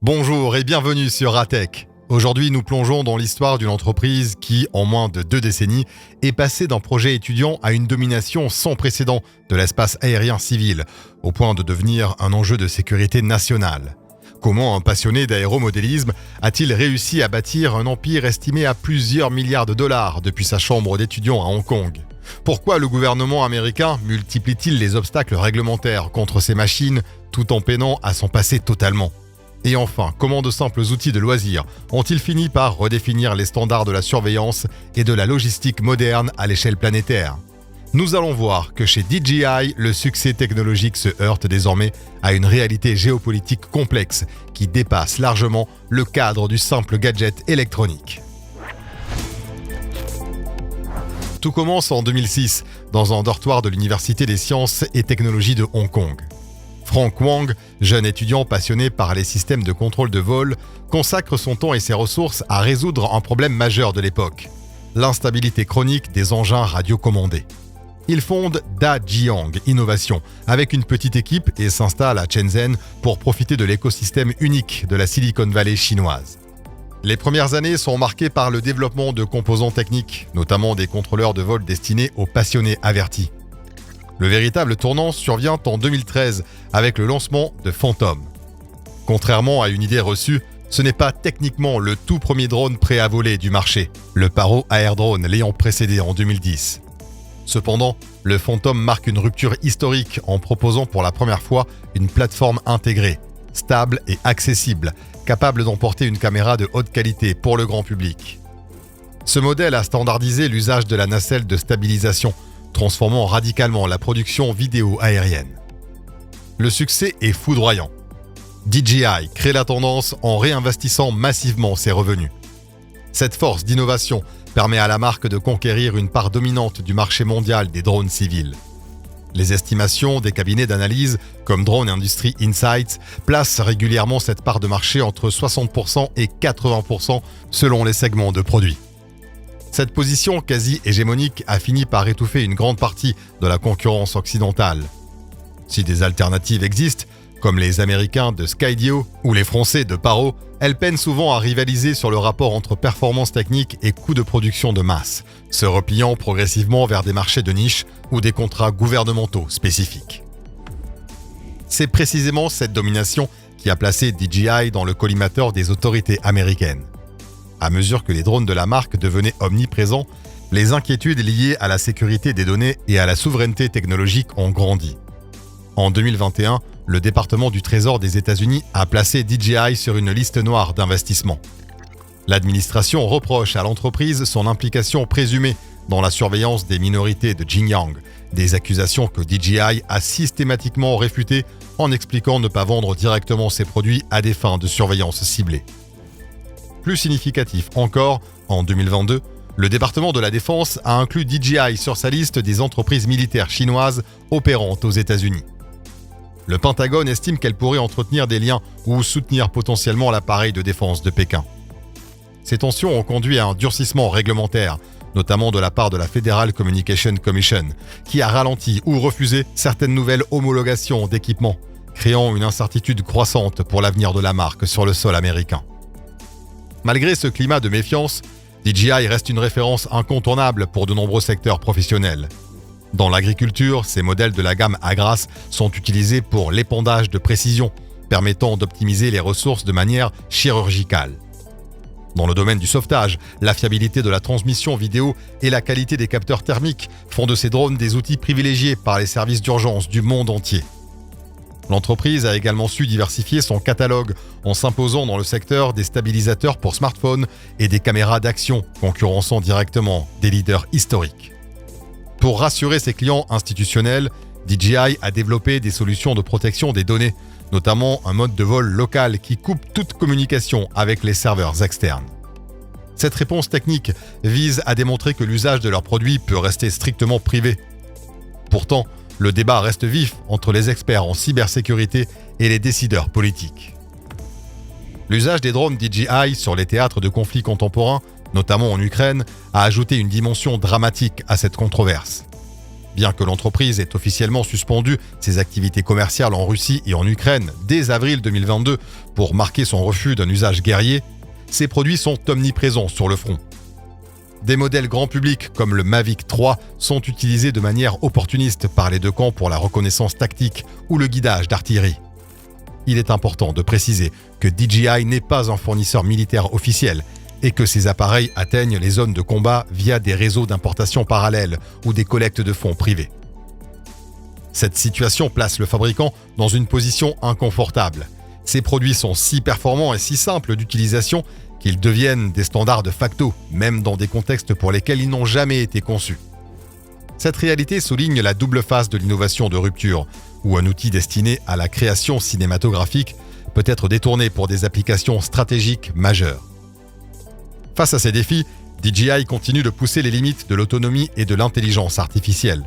Bonjour et bienvenue sur Ratech. Aujourd'hui, nous plongeons dans l'histoire d'une entreprise qui, en moins de 2 décennies, est passée d'un projet étudiant à une domination sans précédent de l'espace aérien civil, au point de devenir un enjeu de sécurité nationale. Comment un passionné d'aéromodélisme a-t-il réussi à bâtir un empire estimé à plusieurs milliards de dollars depuis sa chambre d'étudiant à Hong Kong ? Pourquoi le gouvernement américain multiplie-t-il les obstacles réglementaires contre ces machines tout en peinant à s'en passer totalement ? Et enfin, comment de simples outils de loisirs ont-ils fini par redéfinir les standards de la surveillance et de la logistique moderne à l'échelle planétaire ? Nous allons voir que chez DJI, le succès technologique se heurte désormais à une réalité géopolitique complexe qui dépasse largement le cadre du simple gadget électronique. Tout commence en 2006, dans un dortoir de l'Université des sciences et technologies de Hong Kong. Frank Wang, jeune étudiant passionné par les systèmes de contrôle de vol, consacre son temps et ses ressources à résoudre un problème majeur de l'époque, l'instabilité chronique des engins radiocommandés. Il fonde Dajiang Innovation avec une petite équipe et s'installe à Shenzhen pour profiter de l'écosystème unique de la Silicon Valley chinoise. Les premières années sont marquées par le développement de composants techniques, notamment des contrôleurs de vol destinés aux passionnés avertis. Le véritable tournant survient en 2013 avec le lancement de Phantom. Contrairement à une idée reçue, ce n'est pas techniquement le tout premier drone prêt à voler du marché, le Paro Air Drone l'ayant précédé en 2010. Cependant, le Phantom marque une rupture historique en proposant pour la première fois une plateforme intégrée, stable et accessible, capable d'emporter une caméra de haute qualité pour le grand public. Ce modèle a standardisé l'usage de la nacelle de stabilisation, transformant radicalement la production vidéo aérienne. Le succès est foudroyant. DJI crée la tendance en réinvestissant massivement ses revenus. Cette force d'innovation permet à la marque de conquérir une part dominante du marché mondial des drones civils. Les estimations des cabinets d'analyse, comme Drone Industry Insights, placent régulièrement cette part de marché entre 60% et 80% selon les segments de produits. Cette position quasi-hégémonique a fini par étouffer une grande partie de la concurrence occidentale. Si des alternatives existent, comme les Américains de Skydio ou les Français de Paro, elles peinent souvent à rivaliser sur le rapport entre performance technique et coût de production de masse, se repliant progressivement vers des marchés de niche ou des contrats gouvernementaux spécifiques. C'est précisément cette domination qui a placé DJI dans le collimateur des autorités américaines. À mesure que les drones de la marque devenaient omniprésents, les inquiétudes liées à la sécurité des données et à la souveraineté technologique ont grandi. En 2021, le département du Trésor des États-Unis a placé DJI sur une liste noire d'investissement. L'administration reproche à l'entreprise son implication présumée dans la surveillance des minorités de Xinjiang, des accusations que DJI a systématiquement réfutées en expliquant ne pas vendre directement ses produits à des fins de surveillance ciblée. Plus significatif encore, en 2022, le département de la Défense a inclus DJI sur sa liste des entreprises militaires chinoises opérantes aux États-Unis. Le Pentagone estime qu'elle pourrait entretenir des liens ou soutenir potentiellement l'appareil de défense de Pékin. Ces tensions ont conduit à un durcissement réglementaire, notamment de la part de la Federal Communications Commission, qui a ralenti ou refusé certaines nouvelles homologations d'équipements, créant une incertitude croissante pour l'avenir de la marque sur le sol américain. Malgré ce climat de méfiance, DJI reste une référence incontournable pour de nombreux secteurs professionnels. Dans l'agriculture, ces modèles de la gamme Agras sont utilisés pour l'épandage de précision, permettant d'optimiser les ressources de manière chirurgicale. Dans le domaine du sauvetage, la fiabilité de la transmission vidéo et la qualité des capteurs thermiques font de ces drones des outils privilégiés par les services d'urgence du monde entier. L'entreprise a également su diversifier son catalogue en s'imposant dans le secteur des stabilisateurs pour smartphones et des caméras d'action, concurrençant directement des leaders historiques. Pour rassurer ses clients institutionnels, DJI a développé des solutions de protection des données, notamment un mode de vol local qui coupe toute communication avec les serveurs externes. Cette réponse technique vise à démontrer que l'usage de leurs produits peut rester strictement privé. Pourtant, le débat reste vif entre les experts en cybersécurité et les décideurs politiques. L'usage des drones DJI sur les théâtres de conflits contemporains, notamment en Ukraine, a ajouté une dimension dramatique à cette controverse. Bien que l'entreprise ait officiellement suspendu ses activités commerciales en Russie et en Ukraine dès avril 2022 pour marquer son refus d'un usage guerrier, ses produits sont omniprésents sur le front. Des modèles grand public comme le Mavic 3 sont utilisés de manière opportuniste par les deux camps pour la reconnaissance tactique ou le guidage d'artillerie. Il est important de préciser que DJI n'est pas un fournisseur militaire officiel et que ces appareils atteignent les zones de combat via des réseaux d'importation parallèles ou des collectes de fonds privés. Cette situation place le fabricant dans une position inconfortable. Ces produits sont si performants et si simples d'utilisation qu'ils deviennent des standards de facto, même dans des contextes pour lesquels ils n'ont jamais été conçus. Cette réalité souligne la double face de l'innovation de rupture, où un outil destiné à la création cinématographique peut être détourné pour des applications stratégiques majeures. Face à ces défis, DJI continue de pousser les limites de l'autonomie et de l'intelligence artificielle.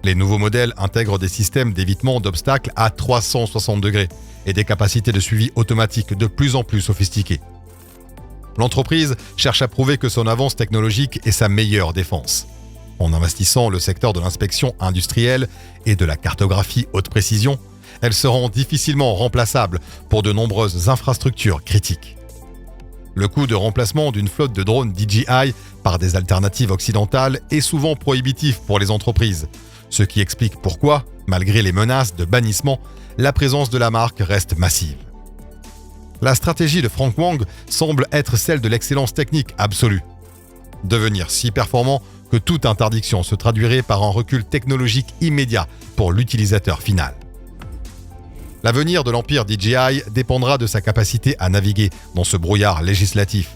Les nouveaux modèles intègrent des systèmes d'évitement d'obstacles à 360 degrés et des capacités de suivi automatique de plus en plus sophistiquées. L'entreprise cherche à prouver que son avance technologique est sa meilleure défense. En investissant le secteur de l'inspection industrielle et de la cartographie haute précision, elle se rend difficilement remplaçable pour de nombreuses infrastructures critiques. Le coût de remplacement d'une flotte de drones DJI par des alternatives occidentales est souvent prohibitif pour les entreprises, ce qui explique pourquoi, malgré les menaces de bannissement, la présence de la marque reste massive. La stratégie de Frank Wang semble être celle de l'excellence technique absolue. Devenir si performant que toute interdiction se traduirait par un recul technologique immédiat pour l'utilisateur final. L'avenir de l'empire DJI dépendra de sa capacité à naviguer dans ce brouillard législatif.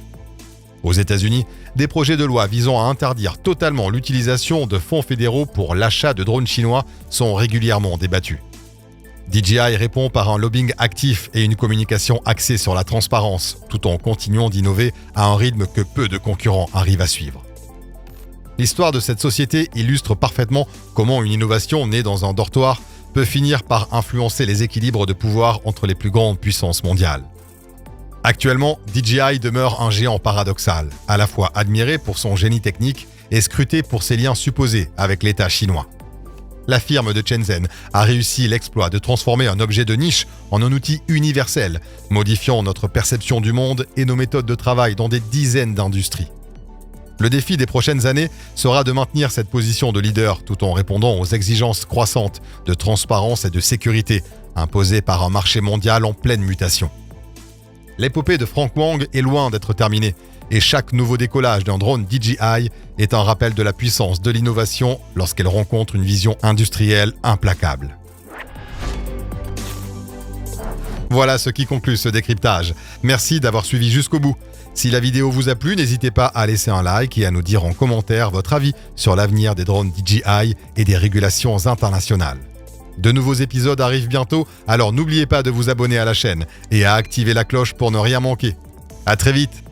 Aux États-Unis, des projets de loi visant à interdire totalement l'utilisation de fonds fédéraux pour l'achat de drones chinois sont régulièrement débattus. DJI répond par un lobbying actif et une communication axée sur la transparence, tout en continuant d'innover à un rythme que peu de concurrents arrivent à suivre. L'histoire de cette société illustre parfaitement comment une innovation née dans un dortoir peut finir par influencer les équilibres de pouvoir entre les plus grandes puissances mondiales. Actuellement, DJI demeure un géant paradoxal, à la fois admiré pour son génie technique et scruté pour ses liens supposés avec l'État chinois. La firme de Shenzhen a réussi l'exploit de transformer un objet de niche en un outil universel, modifiant notre perception du monde et nos méthodes de travail dans des dizaines d'industries. Le défi des prochaines années sera de maintenir cette position de leader tout en répondant aux exigences croissantes de transparence et de sécurité imposées par un marché mondial en pleine mutation. L'épopée de Frank Wang est loin d'être terminée et chaque nouveau décollage d'un drone DJI est un rappel de la puissance de l'innovation lorsqu'elle rencontre une vision industrielle implacable. Voilà ce qui conclut ce décryptage. Merci d'avoir suivi jusqu'au bout. Si la vidéo vous a plu, n'hésitez pas à laisser un like et à nous dire en commentaire votre avis sur l'avenir des drones DJI et des régulations internationales. De nouveaux épisodes arrivent bientôt, alors n'oubliez pas de vous abonner à la chaîne et à activer la cloche pour ne rien manquer. À très vite!